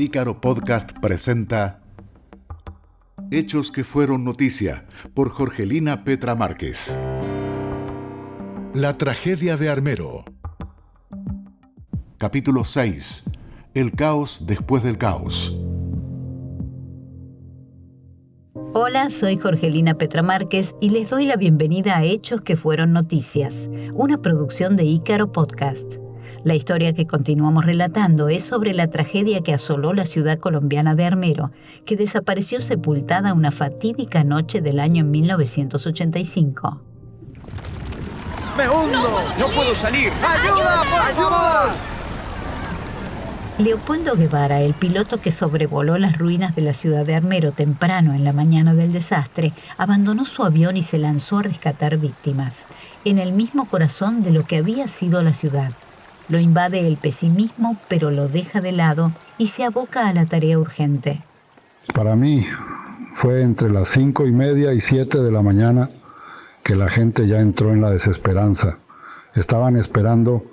Ícaro Podcast presenta Hechos que fueron noticia por Jorgelina Petra Márquez. La tragedia de Armero. Capítulo 6. El caos después del caos. Hola, soy Jorgelina Petra Márquez y les doy la bienvenida a Hechos que fueron noticias, una producción de Ícaro Podcast. La historia que continuamos relatando es sobre la tragedia que asoló la ciudad colombiana de Armero, que desapareció sepultada una fatídica noche del año 1985. ¡Me hundo! ¡No puedo salir! ¡Ayuda, por favor! Leopoldo Guevara, el piloto que sobrevoló las ruinas de la ciudad de Armero temprano en la mañana del desastre, abandonó su avión y se lanzó a rescatar víctimas, en el mismo corazón de lo que había sido la ciudad. Lo invade el pesimismo, pero lo deja de lado y se aboca a la tarea urgente. Para mí fue entre las 5:30 y 7 de la mañana que la gente ya entró en la desesperanza. Estaban esperando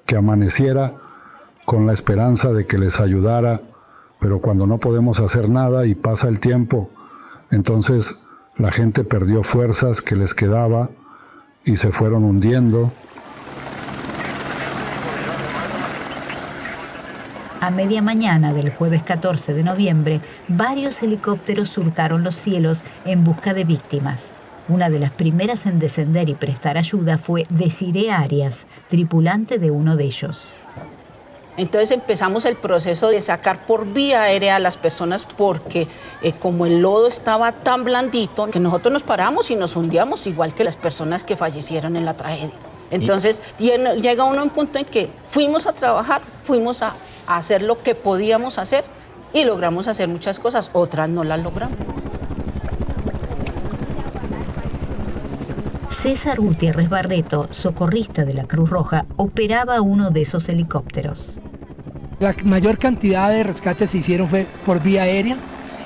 que amaneciera con la esperanza de que les ayudara, pero cuando no podemos hacer nada y pasa el tiempo, entonces la gente perdió fuerzas que les quedaba y se fueron hundiendo. A media mañana del jueves 14 de noviembre, varios helicópteros surcaron los cielos en busca de víctimas. Una de las primeras en descender y prestar ayuda fue Desiree Arias, tripulante de uno de ellos. Entonces empezamos el proceso de sacar por vía aérea a las personas porque como el lodo estaba tan blandito, que nosotros nos paramos y nos hundíamos igual que las personas que fallecieron en la tragedia. Entonces llega uno a un punto en que fuimos a trabajar, fuimos a hacer lo que podíamos hacer y logramos hacer muchas cosas, otras no las logramos. César Gutiérrez Barreto, socorrista de la Cruz Roja, operaba uno de esos helicópteros. La mayor cantidad de rescates se hicieron fue por vía aérea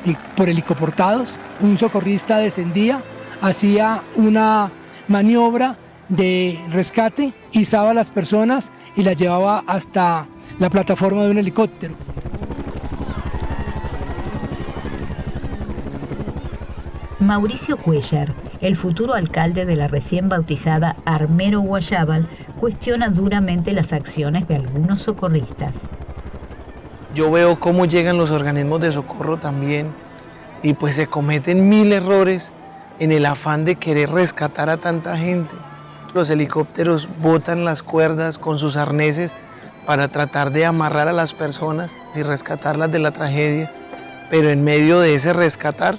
y por helicoportados. Un socorrista descendía, hacía una maniobra de rescate, izaba a las personas y las llevaba hasta la plataforma de un helicóptero. Mauricio Cuellar, el futuro alcalde de la recién bautizada Armero Guayabal, cuestiona duramente las acciones de algunos socorristas. Yo veo cómo llegan los organismos de socorro también y pues se cometen 1000 errores en el afán de querer rescatar a tanta gente. Los helicópteros botan las cuerdas con sus arneses para tratar de amarrar a las personas y rescatarlas de la tragedia, pero en medio de ese rescatar,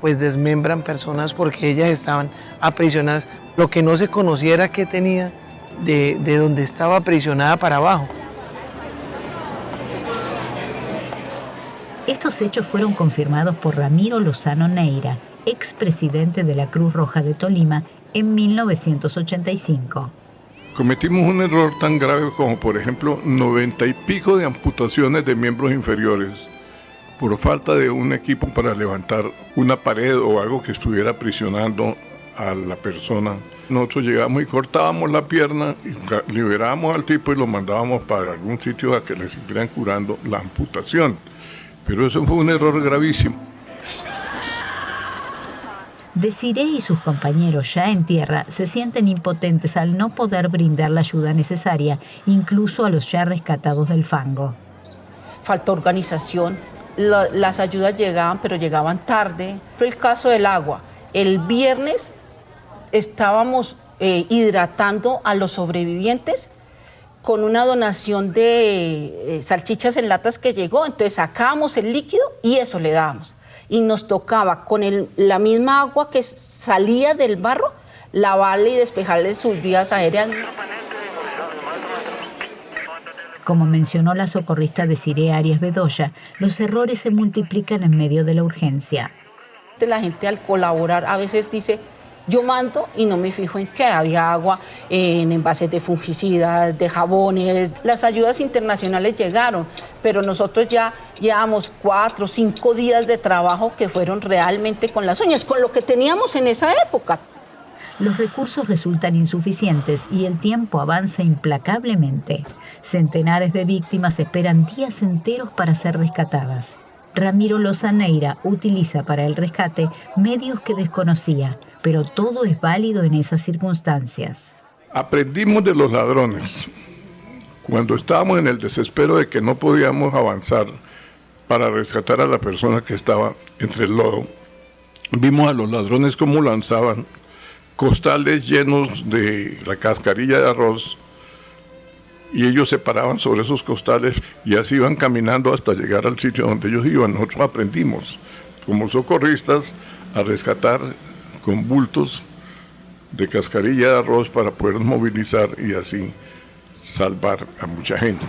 pues desmembran personas porque ellas estaban aprisionadas. Lo que no se conociera que tenía de donde estaba aprisionada para abajo. Estos hechos fueron confirmados por Ramiro Lozano Neira, expresidente de la Cruz Roja de Tolima, en 1985. Cometimos un error tan grave como, por ejemplo, 90 y pico de amputaciones de miembros inferiores por falta de un equipo para levantar una pared o algo que estuviera aprisionando a la persona. Nosotros llegamos y cortábamos la pierna, y liberábamos al tipo y lo mandábamos para algún sitio a que le siguieran curando la amputación. Pero eso fue un error gravísimo. Desiree y sus compañeros ya en tierra se sienten impotentes al no poder brindar la ayuda necesaria, incluso a los ya rescatados del fango. Falta organización, las ayudas llegaban, pero llegaban tarde. Fue el caso del agua. El viernes estábamos hidratando a los sobrevivientes con una donación de salchichas en latas que llegó, entonces sacábamos el líquido y eso le dábamos. Y nos tocaba con la misma agua que salía del barro, lavarle y despejarle sus vías aéreas. Como mencionó la socorrista Desiree Arias Bedoya, los errores se multiplican en medio de la urgencia. La gente al colaborar a veces dice, yo mando y no me fijo en que había agua en envases de fungicidas, de jabones. Las ayudas internacionales llegaron, pero nosotros ya llevamos 4 o 5 días de trabajo que fueron realmente con las uñas, con lo que teníamos en esa época. Los recursos resultan insuficientes y el tiempo avanza implacablemente. Centenares de víctimas esperan días enteros para ser rescatadas. Ramiro Lozaneira utiliza para el rescate medios que desconocía, pero todo es válido en esas circunstancias. Aprendimos de los ladrones. Cuando estábamos en el desespero de que no podíamos avanzar para rescatar a la persona que estaba entre el lodo, vimos a los ladrones cómo lanzaban costales llenos de la cascarilla de arroz y ellos se paraban sobre esos costales y así iban caminando hasta llegar al sitio donde ellos iban. Nosotros aprendimos como socorristas a rescatar con bultos de cascarilla de arroz para poder movilizar y así salvar a mucha gente.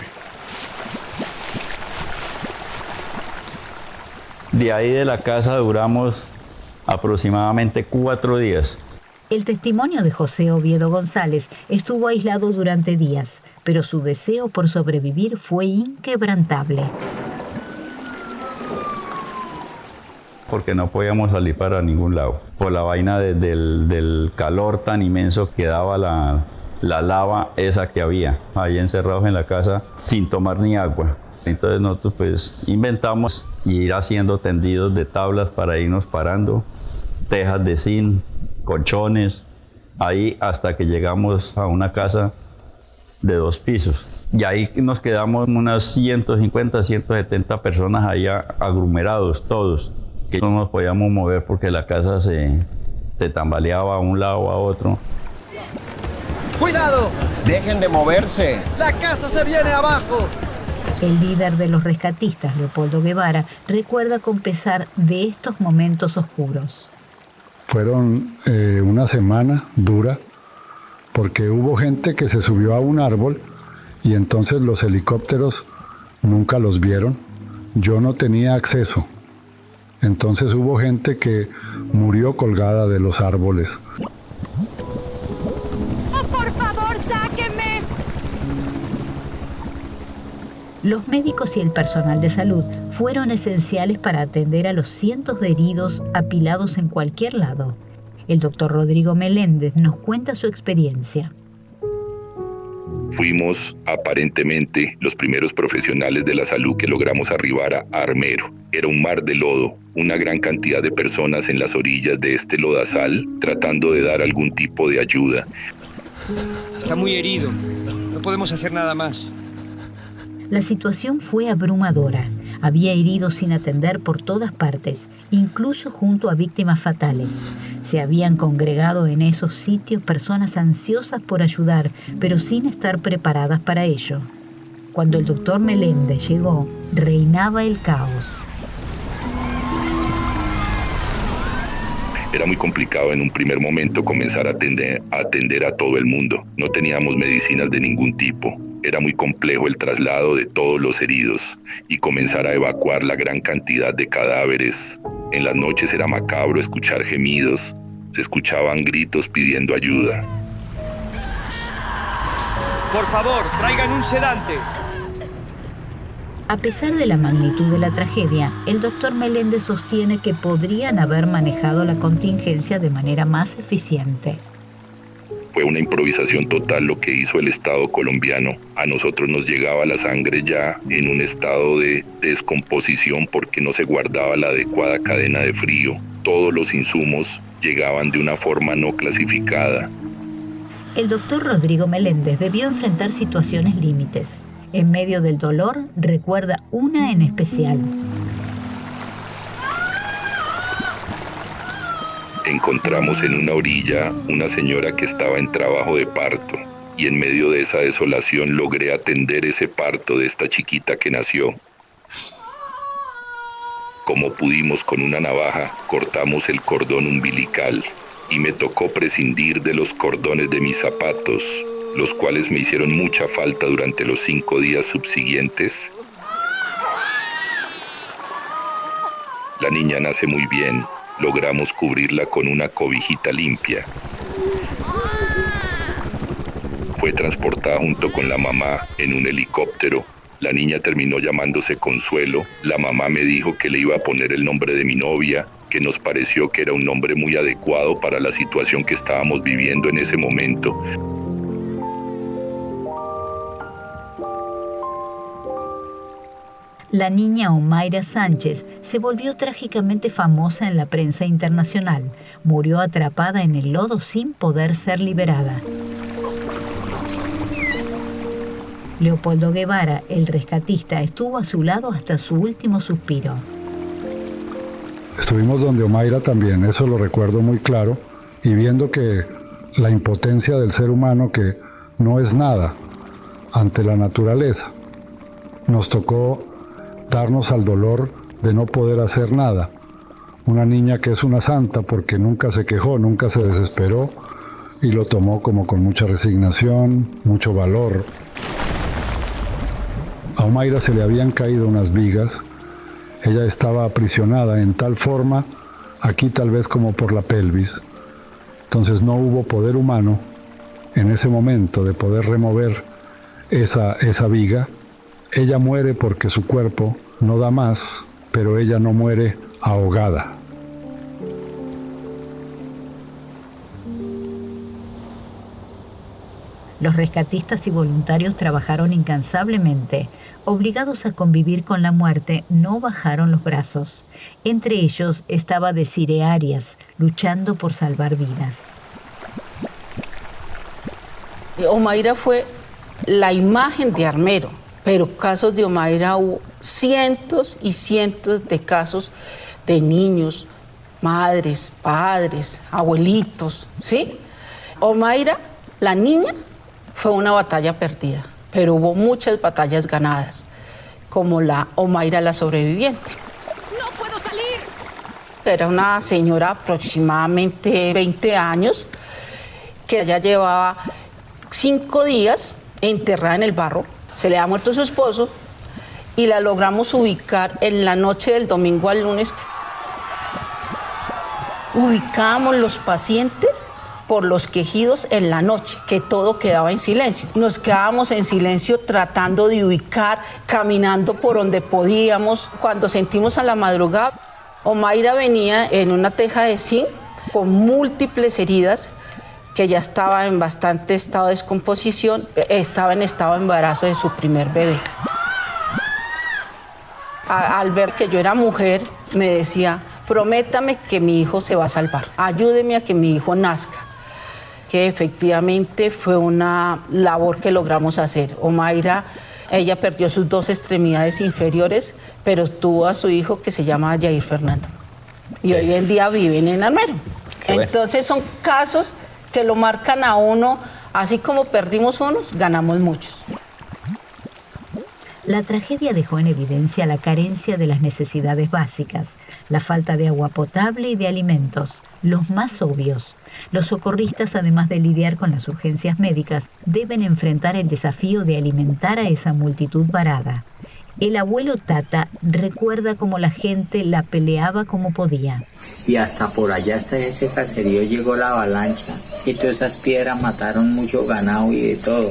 De ahí de la casa duramos aproximadamente 4 días. El testimonio de José Oviedo González estuvo aislado durante días, pero su deseo por sobrevivir fue inquebrantable. Porque no podíamos salir para ningún lado. Por la vaina del calor tan inmenso que daba la lava esa que había ahí encerrados en la casa sin tomar ni agua. Entonces nosotros pues inventamos ir haciendo tendidos de tablas para irnos parando, tejas de zinc, colchones, ahí hasta que llegamos a una casa de 2 pisos. Y ahí nos quedamos unas 150, 170 personas ahí aglomerados todos, que no nos podíamos mover porque la casa se tambaleaba a un lado a otro. ¡Cuidado! ¡Dejen de moverse! ¡La casa se viene abajo! El líder de los rescatistas, Leopoldo Guevara, recuerda con pesar de estos momentos oscuros. Fueron una semana dura porque hubo gente que se subió a un árbol y entonces los helicópteros nunca los vieron. Yo no tenía acceso. Entonces hubo gente que murió colgada de los árboles. Los médicos y el personal de salud fueron esenciales para atender a los cientos de heridos apilados en cualquier lado. El doctor Rodrigo Meléndez nos cuenta su experiencia. Fuimos aparentemente los primeros profesionales de la salud que logramos arribar a Armero. Era un mar de lodo, una gran cantidad de personas en las orillas de este lodazal tratando de dar algún tipo de ayuda. Está muy herido, no podemos hacer nada más. La situación fue abrumadora. Había heridos sin atender por todas partes, incluso junto a víctimas fatales. Se habían congregado en esos sitios personas ansiosas por ayudar, pero sin estar preparadas para ello. Cuando el doctor Meléndez llegó, reinaba el caos. Era muy complicado en un primer momento comenzar a atender a todo el mundo. No teníamos medicinas de ningún tipo. Era muy complejo el traslado de todos los heridos y comenzar a evacuar la gran cantidad de cadáveres. En las noches era macabro escuchar gemidos, se escuchaban gritos pidiendo ayuda. Por favor, traigan un sedante. A pesar de la magnitud de la tragedia, el doctor Meléndez sostiene que podrían haber manejado la contingencia de manera más eficiente. Fue una improvisación total lo que hizo el Estado colombiano. A nosotros nos llegaba la sangre ya en un estado de descomposición porque no se guardaba la adecuada cadena de frío. Todos los insumos llegaban de una forma no clasificada. El doctor Rodrigo Meléndez debió enfrentar situaciones límites. En medio del dolor, recuerda una en especial. Encontramos en una orilla una señora que estaba en trabajo de parto y en medio de esa desolación logré atender ese parto de esta chiquita que nació. Como pudimos con una navaja, cortamos el cordón umbilical y me tocó prescindir de los cordones de mis zapatos, los cuales me hicieron mucha falta durante los 5 días subsiguientes. La niña nace muy bien. Logramos cubrirla con una cobijita limpia. Fue transportada junto con la mamá en un helicóptero. La niña terminó llamándose Consuelo. La mamá me dijo que le iba a poner el nombre de mi novia que nos pareció que era un nombre muy adecuado para la situación que estábamos viviendo en ese momento. La niña Omaira Sánchez se volvió trágicamente famosa en la prensa internacional. Murió atrapada en el lodo sin poder ser liberada. Leopoldo Guevara, el rescatista, estuvo a su lado hasta su último suspiro. Estuvimos donde Omaira también, eso lo recuerdo muy claro, y viendo que la impotencia del ser humano, que no es nada ante la naturaleza, nos tocó darnos al dolor de no poder hacer nada. Una niña que es una santa porque nunca se quejó, nunca se desesperó y lo tomó como con mucha resignación, mucho valor. A Omaira se le habían caído unas vigas, ella estaba aprisionada en tal forma, aquí tal vez como por la pelvis, entonces no hubo poder humano en ese momento de poder remover esa viga. Ella muere porque su cuerpo no da más, pero ella no muere ahogada. Los rescatistas y voluntarios trabajaron incansablemente. Obligados a convivir con la muerte, no bajaron los brazos. Entre ellos estaba Desiree Arias, luchando por salvar vidas. Omaira fue la imagen de Armero, pero casos de Omaira hubo cientos y cientos de casos de niños, madres, padres, abuelitos, ¿sí? Omaira, la niña, fue una batalla perdida, pero hubo muchas batallas ganadas, como la Omaira la sobreviviente. ¡No puedo salir! Era una señora aproximadamente 20 años, que ya llevaba 5 días enterrada en el barro. Se le ha muerto su esposo y la logramos ubicar en la noche del domingo al lunes. Ubicábamos los pacientes por los quejidos en la noche, que todo quedaba en silencio. Nos quedábamos en silencio tratando de ubicar, caminando por donde podíamos. Cuando sentimos a la madrugada, Omaira venía en una teja de zinc con múltiples heridas, que ya estaba en bastante estado de descomposición, estaba en estado de embarazo de su primer bebé. Al ver que yo era mujer, me decía, prométame que mi hijo se va a salvar, ayúdeme a que mi hijo nazca. Que efectivamente fue una labor que logramos hacer. Omaira, ella perdió sus 2 extremidades inferiores, pero tuvo a su hijo que se llama Jair Fernando. Y hoy en día viven en Armero. Entonces son casos que lo marcan a uno, así como perdimos unos, ganamos muchos. La tragedia dejó en evidencia la carencia de las necesidades básicas, la falta de agua potable y de alimentos, los más obvios. Los socorristas, además de lidiar con las urgencias médicas, deben enfrentar el desafío de alimentar a esa multitud varada. El abuelo Tata recuerda cómo la gente la peleaba como podía. Y hasta por allá, hasta ese caserío, llegó la avalancha y todas esas piedras mataron mucho ganado y de todo.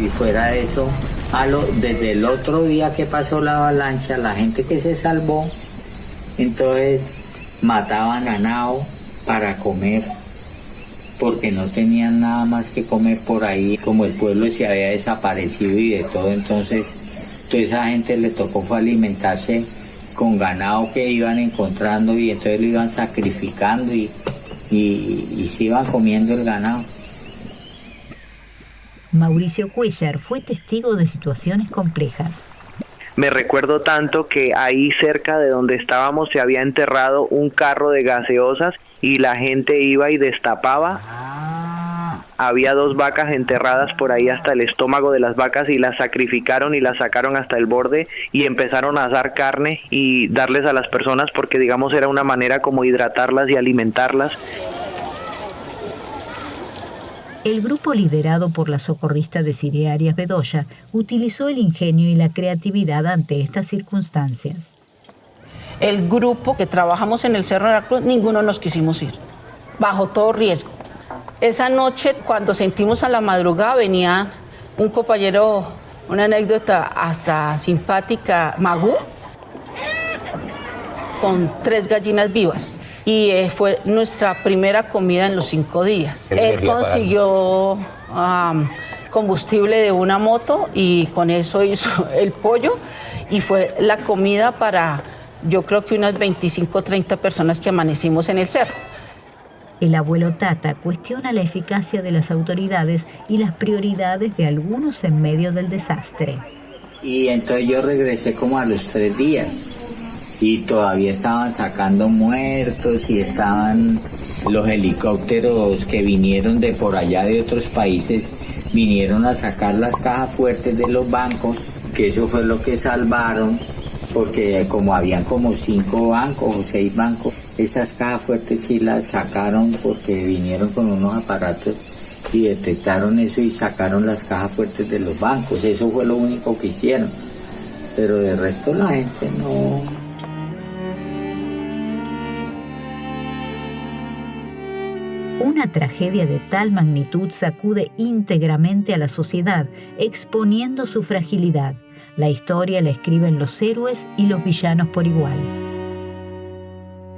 Y fuera de eso, desde el otro día que pasó la avalancha, la gente que se salvó, entonces mataban ganado para comer, porque no tenían nada más que comer por ahí, como el pueblo se había desaparecido y de todo, entonces toda esa gente le tocó fue alimentarse con ganado que iban encontrando y entonces lo iban sacrificando y se iban comiendo el ganado. Mauricio Cuellar fue testigo de situaciones complejas. Me recuerdo tanto que ahí cerca de donde estábamos se había enterrado un carro de gaseosas y la gente iba y destapaba. Había 2 vacas enterradas por ahí hasta el estómago de las vacas y las sacrificaron y las sacaron hasta el borde y empezaron a asar carne y darles a las personas porque digamos era una manera como hidratarlas y alimentarlas. El grupo liderado por la socorrista Desiree Arias Bedoya utilizó el ingenio y la creatividad ante estas circunstancias. El grupo que trabajamos en el Cerro de la Cruz, ninguno nos quisimos ir, bajo todo riesgo. Esa noche, cuando sentimos a la madrugada, venía un compañero, una anécdota hasta simpática, Magú. con 3 gallinas vivas y fue nuestra primera comida en los 5 días. Él consiguió combustible de una moto y con eso hizo el pollo y fue la comida para, yo creo que unas 25 o 30 personas que amanecimos en el cerro. El abuelo Tata cuestiona la eficacia de las autoridades y las prioridades de algunos en medio del desastre. Y entonces yo regresé como a los 3 días y todavía estaban sacando muertos y estaban los helicópteros que vinieron de por allá de otros países, vinieron a sacar las cajas fuertes de los bancos, que eso fue lo que salvaron, porque como habían como 5 bancos o 6 bancos, esas cajas fuertes sí las sacaron porque vinieron con unos aparatos y detectaron eso y sacaron las cajas fuertes de los bancos. Eso fue lo único que hicieron. Pero de resto la gente no. Una tragedia de tal magnitud sacude íntegramente a la sociedad, exponiendo su fragilidad. La historia la escriben los héroes y los villanos por igual.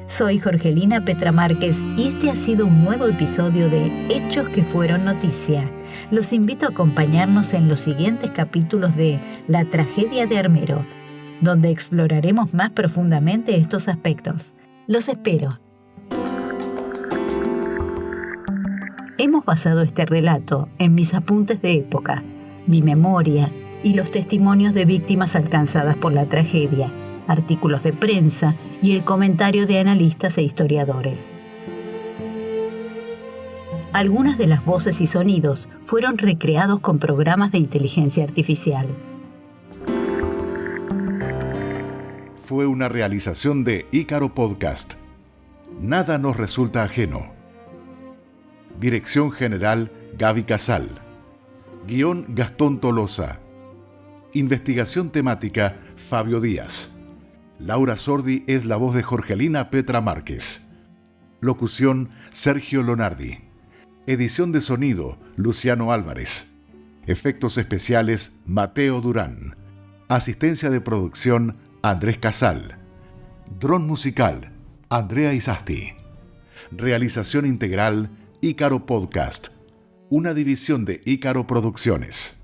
Soy Jorgelina Petra Márquez y este ha sido un nuevo episodio de Hechos que fueron noticia. Los invito a acompañarnos en los siguientes capítulos de La tragedia de Armero, donde exploraremos más profundamente estos aspectos. Los espero. Hemos basado este relato en mis apuntes de época, mi memoria y los testimonios de víctimas alcanzadas por la tragedia, artículos de prensa y el comentario de analistas e historiadores. Algunas de las voces y sonidos fueron recreados con programas de inteligencia artificial. Fue una realización de Ícaro Podcast. Nada nos resulta ajeno. Dirección General Gaby Casal. Guión Gastón Tolosa. Investigación temática Fabio Díaz. Laura Sordi es la voz de Jorgelina Petra Márquez. Locución Sergio Lonardi. Edición de sonido Luciano Álvarez. Efectos especiales Mateo Durán. Asistencia de producción Andrés Casal. Dron musical Andrea Isasti. Realización integral Ícaro Podcast. Una división de Ícaro Producciones.